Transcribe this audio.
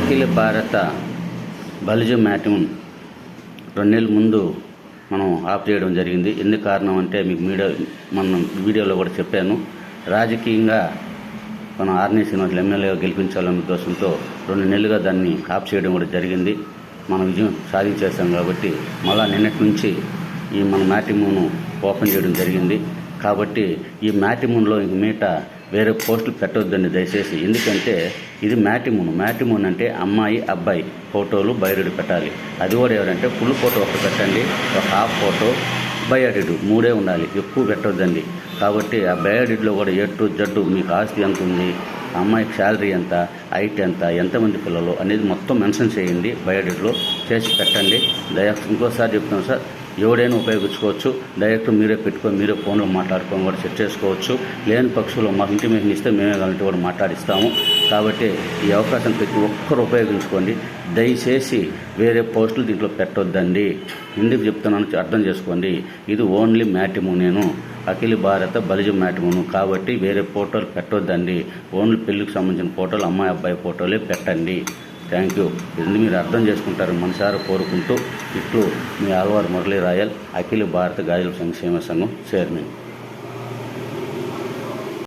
అఖిల భారత బలిజ మ్యాట్రిమోనీ 2 నెలల ముందు మనం ఆఫ్ చేయడం జరిగింది. ఎందుకు కారణం అంటే మీకు మన వీడియోలో కూడా చెప్పాను. రాజకీయంగా మనం ఆర్ఎన్ఏ శ్రీనివాసులు ఎమ్మెల్యేగా గెలిపించాలనే ఉద్దేశంతో 2 నెలలుగా దాన్ని ఆఫ్ చేయడం కూడా జరిగింది. మనం విజయం సాధించేస్తాం కాబట్టి మళ్ళా నిన్నటి నుంచి ఈ మన మ్యాట్రిమోనీ ఓపెన్ చేయడం జరిగింది. కాబట్టి ఈ మ్యాట్రిమోనీలో ఇంక మీట వేరే పోస్టులు పెట్టొద్దండి దయచేసి. ఎందుకంటే ఇది మ్యాట్రిమోనీ అంటే అమ్మాయి అబ్బాయి ఫోటోలు బయోడేటా పెట్టాలి. అది కూడా ఎవరంటే ఫుల్ ఫోటో ఒకటి పెట్టండి, ఒక హాఫ్ ఫోటో, బయోడేటా 3 ఉండాలి, ఎక్కువ పెట్టొద్దండి. కాబట్టి ఆ బయోడేటాలో కూడా A to Z మీకు ఆస్తి ఎంత ఉంది, అమ్మాయికి శాలరీ ఎంత, హైట్ ఎంత, ఎంతమంది పిల్లలు అనేది మొత్తం మెన్షన్ చేయండి, బయోడేటాలో చేసి పెట్టండి. ఇంకోసారి చెప్తాను సార్, ఎవడైనా ఉపయోగించుకోవచ్చు. డైరెక్ట్ మీరే పెట్టుకొని మీరే ఫోన్లో మాట్లాడుకొని కూడా సెట్ చేసుకోవచ్చు. లేని పక్షులు మాకు ఇంటిమేషన్ ఇస్తే మేమే కావాలంటే కూడా మాట్లాడిస్తాము. కాబట్టి ఈ అవకాశం ప్రతి ఒక్కరు ఉపయోగించుకోండి. దయచేసి వేరే పోస్టులు దీంట్లో పెట్టొద్దండి. ఎందుకు చెప్తున్నాను అర్థం చేసుకోండి. ఇది ఓన్లీ మ్యాట్రిమోనీ, అఖిల భారత బలిజ మ్యాట్రిమోనీ. కాబట్టి వేరే ఫోటోలు పెట్టొద్దండి. ఓన్లీ పెళ్లికి సంబంధించిన ఫోటోలు, అమ్మాయి అబ్బాయి ఫోటోలే పెట్టండి. Thank you. ఇది మీరు అర్థం చేసుకుంటారు మనసారా కోరుకుంటూ, ఇట్లు మీ ఆల్వార్ మురళీ రాయల్, అఖిల భారత గాజుల సంక్షేమ సంఘం చైర్మన్.